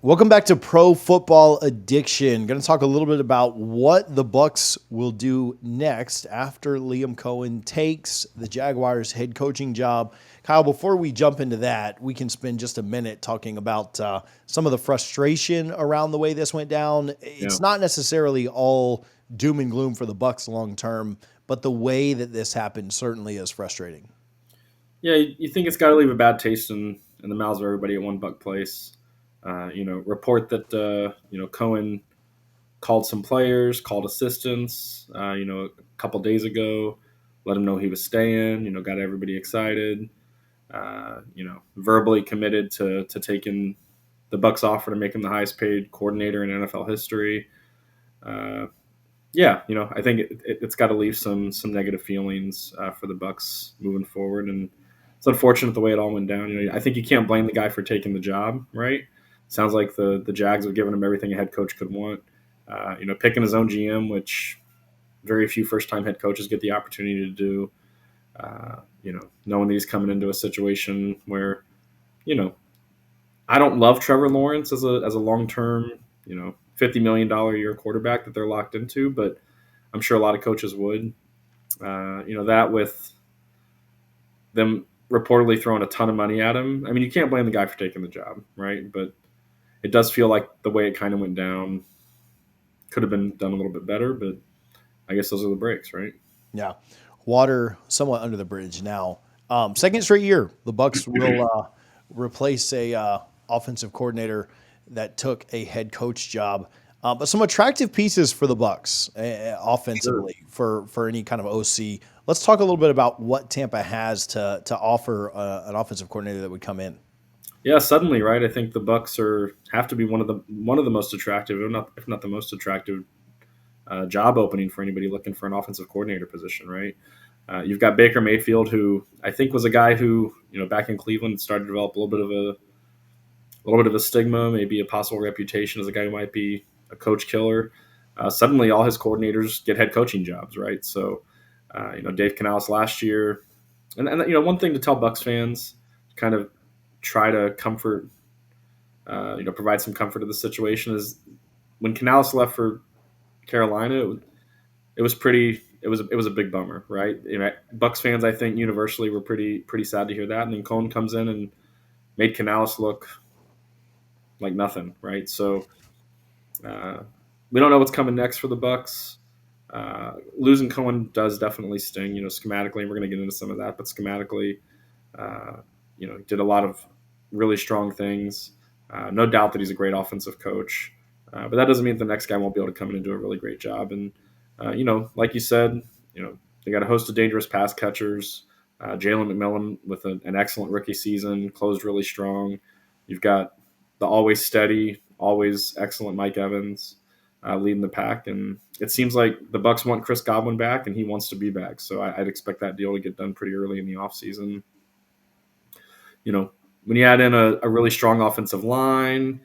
Welcome back to Pro Football Addiction. Going to talk a little bit about what the Bucs will do next after Liam Coen takes the Jaguars head coaching job. Kyle, before we jump into that, we can spend just a minute talking about some of the frustration around the way this went down. Yeah. It's not necessarily all doom and gloom for the Bucs long term, but the way that this happened certainly is frustrating. Yeah, you think it's got to leave a bad taste in the mouths of everybody at One Buck Place. Report that Cohen called some players, called assistants. A couple days ago, let him know he was staying. Got everybody excited. Verbally committed to taking the Bucks offer to make him the highest paid coordinator in NFL history. Uh, I think it's got to leave some negative feelings for the Bucks moving forward, and it's unfortunate the way it all went down. I think you can't blame the guy for taking the job, right? Sounds like the Jags have given him everything a head coach could want. Picking his own GM, which very few first time head coaches get the opportunity to do. Knowing that he's coming into a situation where, you know, I don't love Trevor Lawrence as a long term, $50 million a year quarterback that they're locked into, but I'm sure a lot of coaches would. That with them reportedly throwing a ton of money at him. I mean, you can't blame the guy for taking the job, right? But it does feel like the way it kind of went down could have been done a little bit better, but I guess those are the breaks, right? Yeah, water somewhat under the bridge now. Second straight year, the Bucs will replace a offensive coordinator that took a head coach job. But some attractive pieces for the Bucs Sure. offensively for any kind of OC. Let's talk a little bit about what Tampa has to offer an offensive coordinator that would come in. Yeah, suddenly, right? I think the Bucks have to be one of the most attractive, if not the most attractive job opening for anybody looking for an offensive coordinator position, right? You've got Baker Mayfield, who I think was a guy who, back in Cleveland started to develop a little bit of a stigma, maybe a possible reputation as a guy who might be a coach killer. Suddenly, all his coordinators get head coaching jobs, right? So, Dave Canales last year, and one thing to tell Bucks fans, kind of try to comfort, provide some comfort to the situation is when Canales left for Carolina, it was pretty. It was a big bummer, right? Bucks fans, I think, universally were pretty sad to hear that. And then Cohen comes in and made Canales look like nothing, right? So uh, we don't know what's coming next for the Bucks. Losing Cohen does definitely sting, schematically, and we're going to get into some of that. But schematically, did a lot of really strong things. No doubt that he's a great offensive coach, but that doesn't mean the next guy won't be able to come in and do a really great job. And like you said, they got a host of dangerous pass catchers. Jalen McMillan with an excellent rookie season, closed really strong. You've got the always steady, always excellent Mike Evans leading the pack, and it seems like the Bucks want Chris Godwin back, and he wants to be back. So I'd expect that deal to get done pretty early in the offseason. When you add in a really strong offensive line,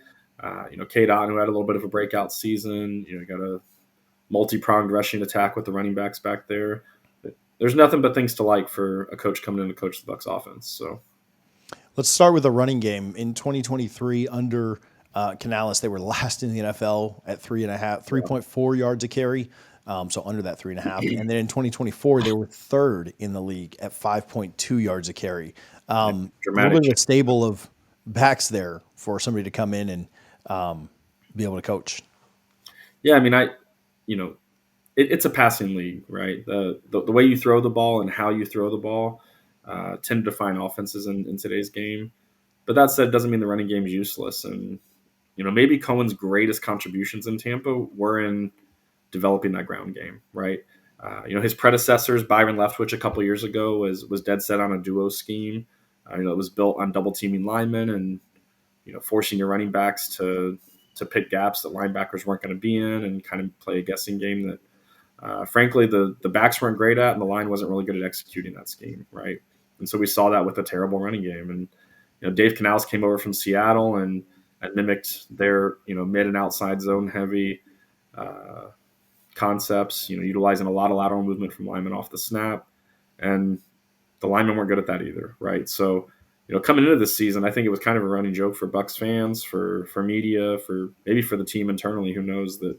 Kate Otten, who had a little bit of a breakout season, you got a multi-pronged rushing attack with the running backs back there. There's nothing but things to like for a coach coming in to coach the Bucks offense. So Let's start with the running game. In 2023, under Canales, they were last in the NFL at 3.4 yards a carry. So under that 3.5. And then in 2024, they were third in the league at 5.2 yards a carry. A little dramatic. bit of a stable of backs there for somebody to come in and be able to coach. Yeah, I mean, it's a passing league, right? The way you throw the ball and how you throw the ball tend to define offenses in today's game. But that said, doesn't mean the running game is useless. And maybe Cohen's greatest contributions in Tampa were in developing that ground game, right? His predecessors, Byron Leftwich, a couple years ago was dead set on a duo scheme. It was built on double teaming linemen and forcing your running backs to pick gaps that linebackers weren't going to be in and kind of play a guessing game that, frankly, the backs weren't great at and the line wasn't really good at executing that scheme, right? And so we saw that with a terrible running game. And Dave Canales came over from Seattle and mimicked their mid and outside zone heavy concepts, utilizing a lot of lateral movement from linemen off the snap. And the linemen weren't good at that either, right? So coming into this season, I think it was kind of a running joke for Bucs fans, for media, for maybe for the team internally. Who knows that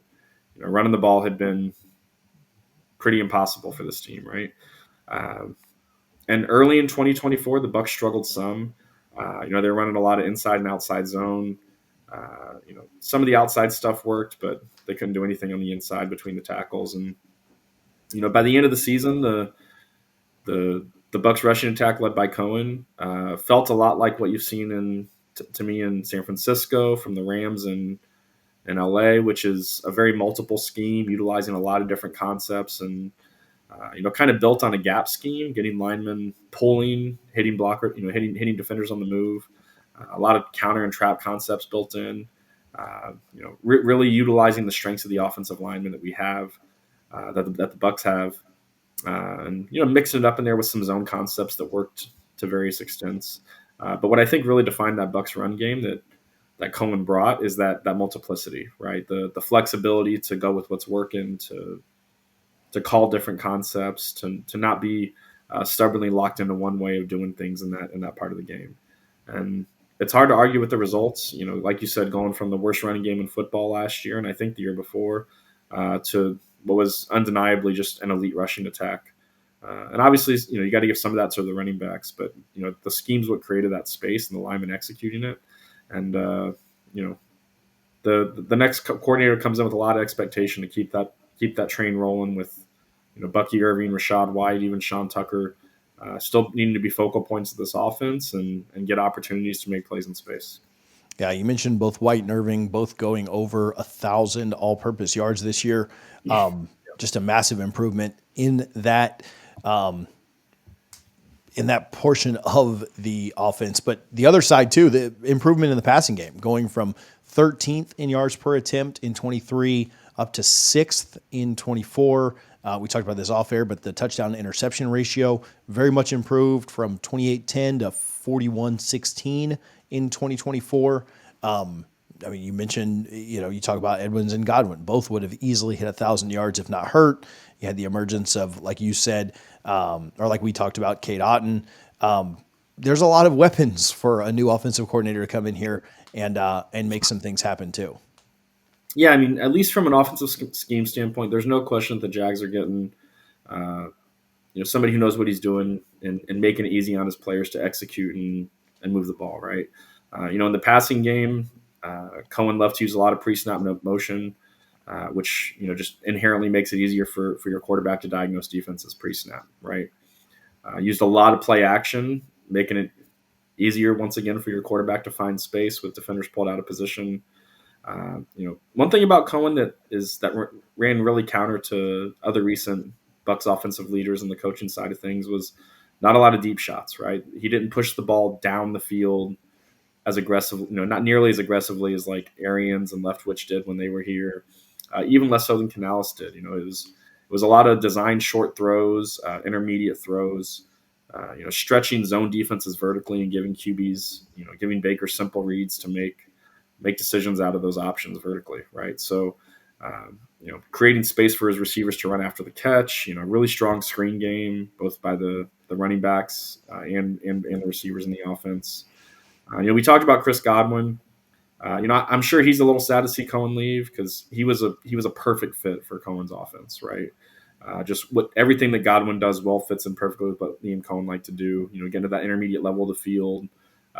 running the ball had been pretty impossible for this team, right? Um, and early in 2024, the Bucs struggled some. They were running a lot of inside and outside zone. Some of the outside stuff worked, but they couldn't do anything on the inside between the tackles. And by the end of the season, the Bucs rushing attack led by Coen felt a lot like what you've seen to me in San Francisco from the Rams and LA, which is a very multiple scheme utilizing a lot of different concepts and kind of built on a gap scheme, getting linemen pulling, hitting blocker, hitting defenders on the move. A lot of counter and trap concepts built in. Really utilizing the strengths of the offensive linemen that we have, that the Bucs have, and mixing it up in there with some zone concepts that worked to various extents. But what I think really defined that Bucs run game that Coen brought is that multiplicity, right? The flexibility to go with what's working, to call different concepts, to not be stubbornly locked into one way of doing things in that part of the game. And it's hard to argue with the results. Like you said, going from the worst running game in football last year, and I think the year before, to what was undeniably just an elite rushing attack. And obviously, you got to give some of that to the running backs, but the scheme's what created that space and the linemen executing it. And the next coordinator comes in with a lot of expectation to keep that train rolling with Bucky Irving, Rashad White, even Sean Tucker, still needing to be focal points of this offense and get opportunities to make plays in space. Yeah, you mentioned both White and Irving, both going over 1,000 all-purpose yards this year. Just a massive improvement in that portion of the offense. But the other side too, the improvement in the passing game, going from 13th in yards per attempt in 23 up to 6th in 24. We talked about this off air, but the touchdown to interception ratio very much improved from 28-10 to 41-16 in 2024. You mentioned, you talk about Edmonds and Godwin. Both would have easily hit 1,000 yards if not hurt. You had the emergence of, like you said, or like we talked about, Cade Otton. There's a lot of weapons for a new offensive coordinator to come in here and make some things happen too. Yeah, at least from an offensive scheme standpoint, there's no question that the Jags are getting, somebody who knows what he's doing and making it easy on his players to execute and move the ball, right? In the passing game, Coen loved to use a lot of pre-snap motion, which just inherently makes it easier for your quarterback to diagnose defenses pre-snap, right? Used a lot of play action, making it easier once again for your quarterback to find space with defenders pulled out of position. One thing about Coen that ran really counter to other recent Bucs offensive leaders on the coaching side of things was not a lot of deep shots, right? He didn't push the ball down the field as aggressive, not nearly as aggressively as like Arians and Leftwich did when they were here. Even less so than Canales did. It was a lot of design short throws, intermediate throws, stretching zone defenses vertically and giving QBs, giving Baker simple reads to make decisions out of those options vertically, right? So, creating space for his receivers to run after the catch, really strong screen game, both by the running backs and the receivers in the offense. We talked about Chris Godwin. I'm sure he's a little sad to see Coen leave because he was a perfect fit for Coen's offense, right? Just everything that Godwin does well fits in perfectly with what Liam Coen liked to do. Getting to that intermediate level of the field,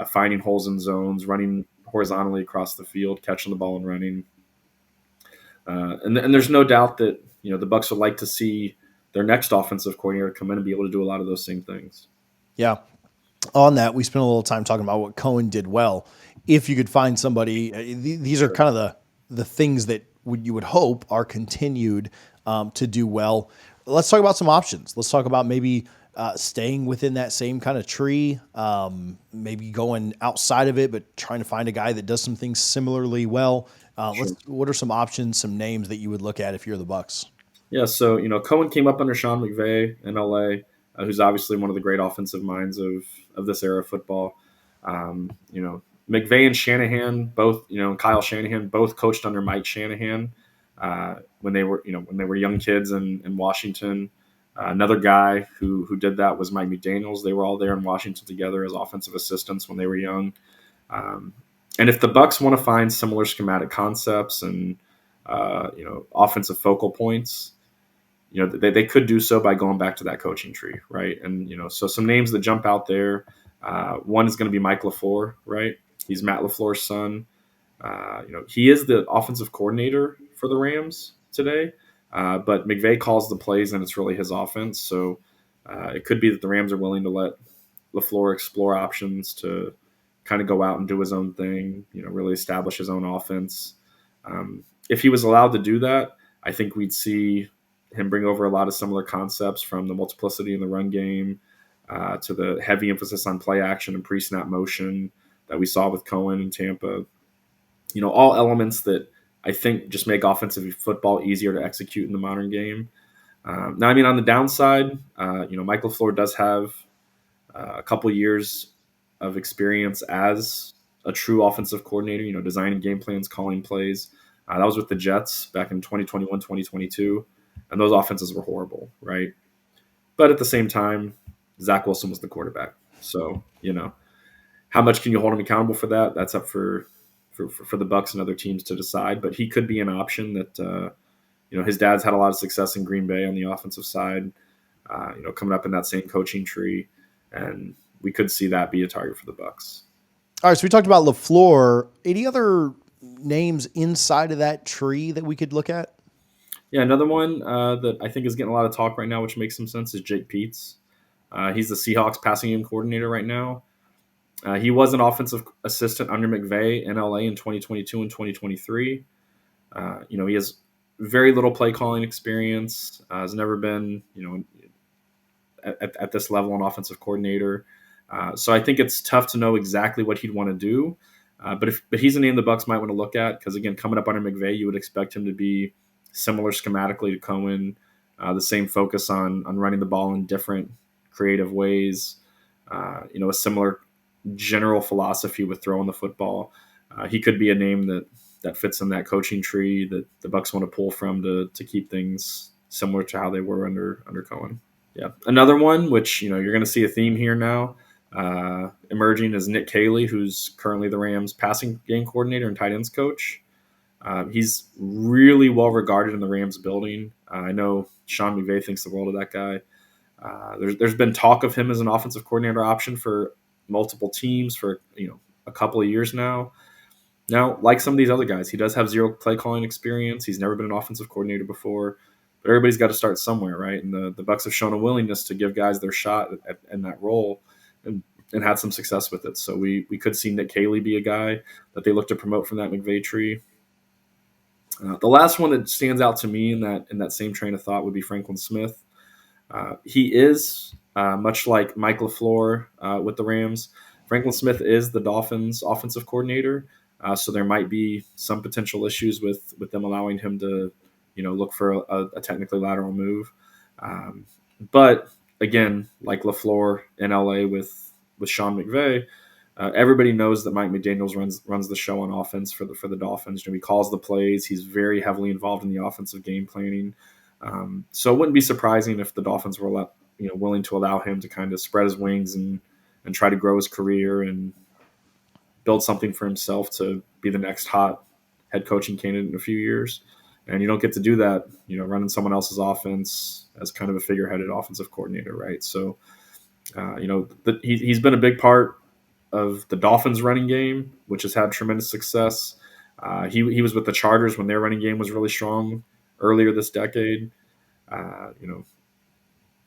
finding holes in zones, running horizontally across the field, catching the ball and running. And there's no doubt that the Bucs would like to see their next offensive coordinator come in and be able to do a lot of those same things. Yeah. On that, we spent a little time talking about what Coen did well. If you could find somebody, these are kind of the things that you would hope are continued to do well. Let's talk about some options. Let's talk about maybe staying within that same kind of tree, maybe going outside of it, but trying to find a guy that does some things similarly well. Sure. What are some options, some names that you would look at if you're the Bucs? Yeah, so Coen came up under Sean McVay in LA, who's obviously one of the great offensive minds of this era of football. McVay and Shanahan both, Kyle Shanahan both coached under Mike Shanahan when they were young kids in Washington. Another guy who did that was Mike McDaniels. They were all there in Washington together as offensive assistants when they were young. Um, and if the Bucs want to find similar schematic concepts and offensive focal points, they could do so by going back to that coaching tree, right? And so some names that jump out there. One is going to be Mike LaFleur, right? He's Matt LaFleur's son. He is the offensive coordinator for the Rams today, but McVay calls the plays, and it's really his offense. So it could be that the Rams are willing to let LaFleur explore options to kind of go out and do his own thing, really establish his own offense. If he was allowed to do that, I think we'd see him bring over a lot of similar concepts, from the multiplicity in the run game to the heavy emphasis on play action and pre-snap motion that we saw with Coen in Tampa. All elements that I think just make offensive football easier to execute in the modern game. Now, I mean, on the downside, Michael LaFleur does have a couple years of experience as a true offensive coordinator, designing game plans, calling plays. That was with the Jets back in 2021, 2022, and those offenses were horrible, right? But at the same time, Zach Wilson was the quarterback. So, how much can you hold him accountable for that? That's up for the Bucs and other teams to decide. But he could be an option that, his dad's had a lot of success in Green Bay on the offensive side, coming up in that same coaching tree. And we could see that be a target for the Bucs. All right, so we talked about LaFleur. Any other names inside of that tree that we could look at? Yeah, another one that I think is getting a lot of talk right now, which makes some sense, is Jake Peetz. He's the Seahawks passing game coordinator right now. He was an offensive assistant under McVay in LA in 2022 and 2023. He has very little play calling experience. Has never been, at this level, an offensive coordinator. So I think it's tough to know exactly what he'd want to do. But he's a name the Bucs might want to look at, because again, coming up under McVay, you would expect him to be similar schematically to Coen, the same focus on running the ball in different creative ways. A similar general philosophy with throwing the football. He could be a name that fits in that coaching tree that the Bucs want to pull from to keep things similar to how they were under Coen. Yeah, another one which you're going to see a theme here now emerging is Nick Caley, who's currently the Rams passing game coordinator and tight ends coach. He's really well regarded in the Rams building. I know Sean McVay thinks the world of that guy. There's been talk of him as an offensive coordinator option for multiple teams for a couple of years now. Now, like some of these other guys, he does have zero play calling experience. He's never been an offensive coordinator before, but everybody's got to start somewhere, right? And the Bucs have shown a willingness to give guys their shot in that role, and had some success with it. So we could see Nick Caley be a guy that they look to promote from that McVay tree. The last one that stands out to me in that same train of thought would be Franklin Smith. He is much like Mike LaFleur with the Rams. Franklin Smith is the Dolphins' offensive coordinator, so there might be some potential issues with them allowing him to, look for a technically lateral move. But again, like LaFleur in LA with Sean McVay, everybody knows that Mike McDaniels runs the show on offense for the Dolphins. He calls the plays. He's very heavily involved in the offensive game planning. So it wouldn't be surprising if the Dolphins were willing to allow him to kind of spread his wings and try to grow his career and build something for himself to be the next hot head coaching candidate in a few years. And you don't get to do that, running someone else's offense as kind of a figureheaded offensive coordinator, right? So, he's been a big part of the Dolphins' running game, which has had tremendous success. He was with the Chargers when their running game was really strong earlier this decade.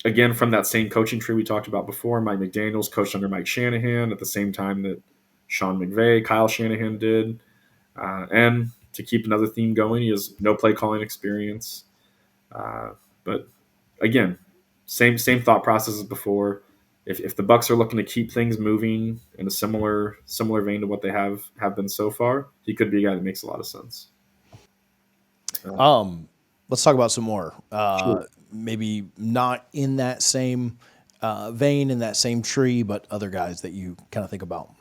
Again, from that same coaching tree we talked about before, Mike McDaniels coached under Mike Shanahan at the same time that Sean McVay, Kyle Shanahan did. And to keep another theme going, he has no play calling experience. But again, same thought process as before. If the Bucs are looking to keep things moving in a similar vein to what they have been so far, he could be a guy that makes a lot of sense. Let's talk about some more. Sure. Maybe not in that same vein, in that same tree, but other guys that you kind of think about.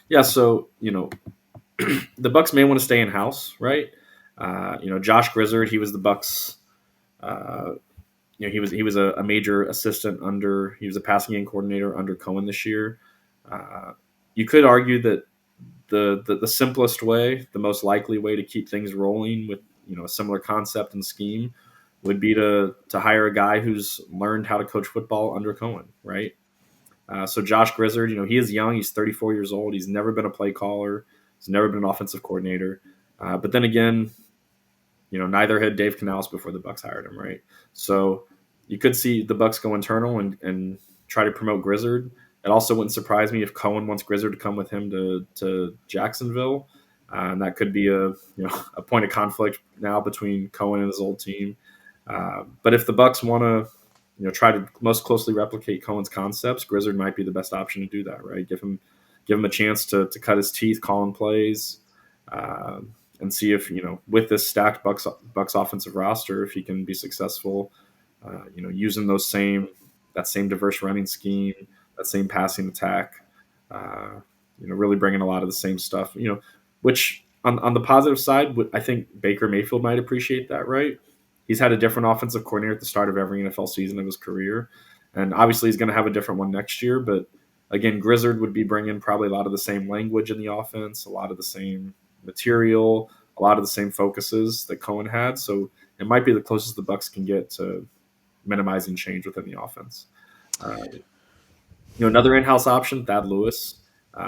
Yeah, so the Bucs may want to stay in house, right? Josh Grizzard, he was the Bucs he was a major assistant under he was a passing game coordinator under Cohen this year. Uh, you could argue that the simplest way, the most likely way to keep things rolling with a similar concept and scheme would be to hire a guy who's learned how to coach football under Cohen, right? So Josh Grizzard, he is young. He's 34 years old. He's never been a play caller. He's never been an offensive coordinator. But then again, neither had Dave Canales before the Bucs hired him, right? So you could see the Bucs go internal and try to promote Grizzard. It also wouldn't surprise me if Cohen wants Grizzard to come with him to Jacksonville, and that could be a point of conflict now between Cohen and his old team. But if the Bucs want to try to most closely replicate Cohen's concepts, Grizzard might be the best option to do that, right? Give him a chance to cut his teeth calling plays. And see if with this stacked Bucs offensive roster, if he can be successful, using that same diverse running scheme, that same passing attack, really bringing a lot of the same stuff. Which on the positive side, I think Baker Mayfield might appreciate that, right? He's had a different offensive coordinator at the start of every NFL season of his career, and obviously he's going to have a different one next year. But again, Grizzard would be bringing probably a lot of the same language in the offense, a lot of the same material, a lot of the same focuses that Cohen had. So it might be the closest the Bucs can get to minimizing change within the offense. Another in-house option, Thad Lewis.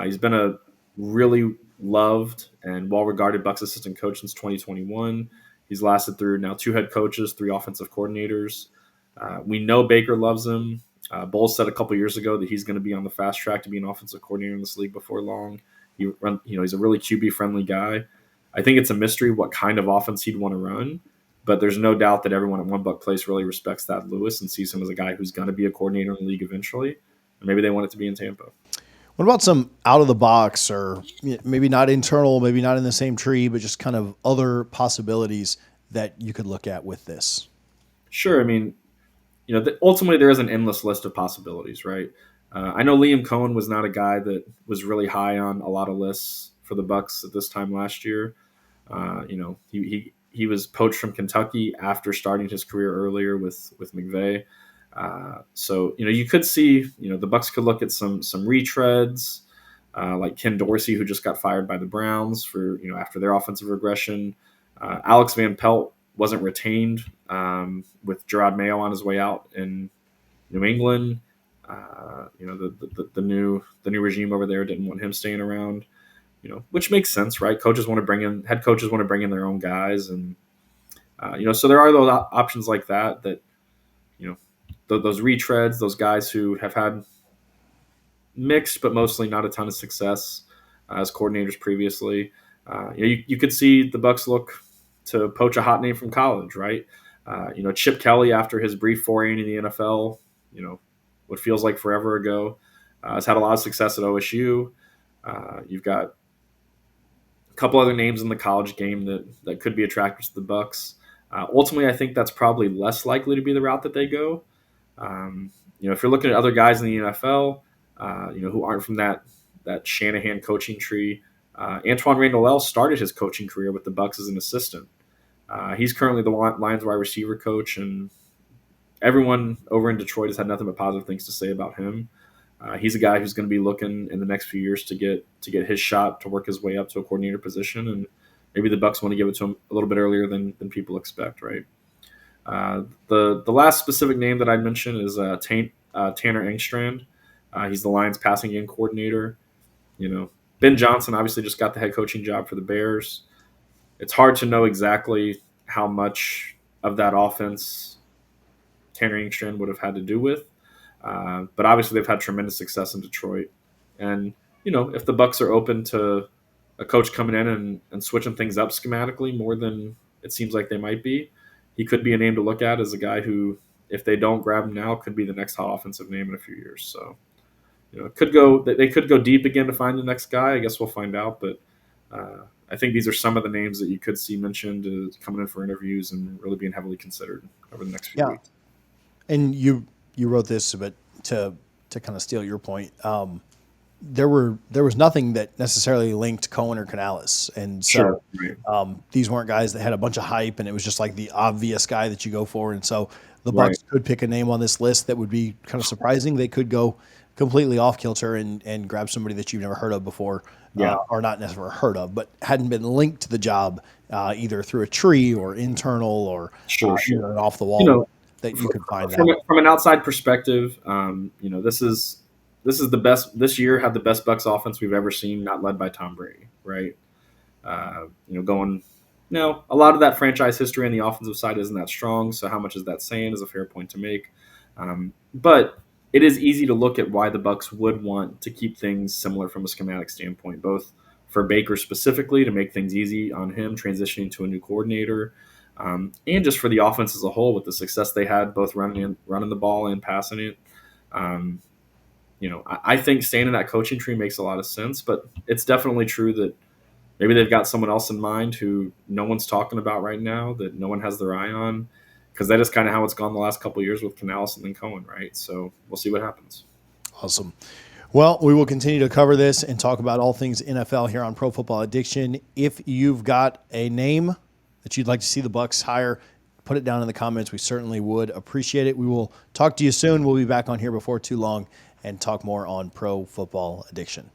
He's been a really loved and well-regarded Bucs assistant coach since 2021. He's lasted through now 2 head coaches, 3 offensive coordinators. We know Baker loves him. Bowles said a couple years ago that he's going to be on the fast track to be an offensive coordinator in this league before long. He's a really QB-friendly guy. I think it's a mystery what kind of offense he'd want to run, but there's no doubt that everyone at One Buck Place really respects Thad Lewis and sees him as a guy who's going to be a coordinator in the league eventually. And maybe they want it to be in Tampa. What about some out of the box, or maybe not internal, maybe not in the same tree, but just kind of other possibilities that you could look at with this? Sure. I mean, ultimately there is an endless list of possibilities, right? I know Liam Coen was not a guy that was really high on a lot of lists for the Bucs at this time last year. He was poached from Kentucky after starting his career earlier with McVay. So you could see the Bucs could look at some retreads like Ken Dorsey, who just got fired by the Browns for after their offensive regression. Alex Van Pelt wasn't retained with Gerard Mayo on his way out in New England. The new regime over there didn't want him staying around. Which makes sense, right? Head coaches want to bring in their own guys, and so there are those options like that. Those retreads, those guys who have had mixed but mostly not a ton of success as coordinators previously. You could see the Bucs look to poach a hot name from college, right? Chip Kelly, after his brief foray into the NFL, what feels like forever ago, has had a lot of success at OSU. You've got a couple other names in the college game that could be attractive to the Bucs. Ultimately, I think that's probably less likely to be the route that they go. If you're looking at other guys in the NFL, who aren't from that Shanahan coaching tree, Antoine Randall started his coaching career with the Bucs as an assistant. He's currently the Lions wide receiver coach, and everyone over in Detroit has had nothing but positive things to say about him. He's a guy who's going to be looking in the next few years to get his shot to work his way up to a coordinator position, and maybe the Bucs want to give it to him a little bit earlier than people expect, right? The last specific name that I'd mention is Tanner Engstrand. He's the Lions passing game coordinator. Ben Johnson obviously just got the head coaching job for the Bears. It's hard to know exactly how much of that offense Tanner Engstrand would have had to do with, but obviously they've had tremendous success in Detroit. And if the Bucs are open to a coach coming in and switching things up schematically more than it seems like they might be, he could be a name to look at as a guy who, if they don't grab him now, could be the next hot offensive name in a few years. So, they could go deep again to find the next guy. I guess we'll find out. But I think these are some of the names that you could see mentioned coming in for interviews and really being heavily considered over the next few Yeah. weeks. And you wrote this, but to kind of steal your point, there was nothing that necessarily linked Cohen or Canales, and Sure. so Right. these weren't guys that had a bunch of hype, and it was just like the obvious guy that you go for. And so the Right. Bucks could pick a name on this list that would be kind of surprising. They could go completely off kilter and grab somebody that you've never heard of before, Yeah. or not necessarily heard of, but hadn't been linked to the job either through a tree or internal or Sure. Sure. an off the You wall know, one that you could find from out. from an outside perspective, this is the best. This year had the best Bucks offense we've ever seen, not led by Tom Brady, right? Going. No, a lot of that franchise history on the offensive side isn't that strong. So how much is that saying is a fair point to make. But it is easy to look at why the Bucks would want to keep things similar from a schematic standpoint, both for Baker specifically to make things easy on him transitioning to a new coordinator, and just for the offense as a whole with the success they had both running the ball and passing it. Um, I think staying in that coaching tree makes a lot of sense, but it's definitely true that maybe they've got someone else in mind who no one's talking about right now, that no one has their eye on, because that is kind of how it's gone the last couple of years with Canales and then Cohen, right? So we'll see what happens. Awesome. Well, we will continue to cover this and talk about all things NFL here on Pro Football Addiction. If you've got a name that you'd like to see the Bucks hire, put it down in the comments. We certainly would appreciate it. We will talk to you soon. We'll be back on here before too long and talk more on Pro Football Addiction.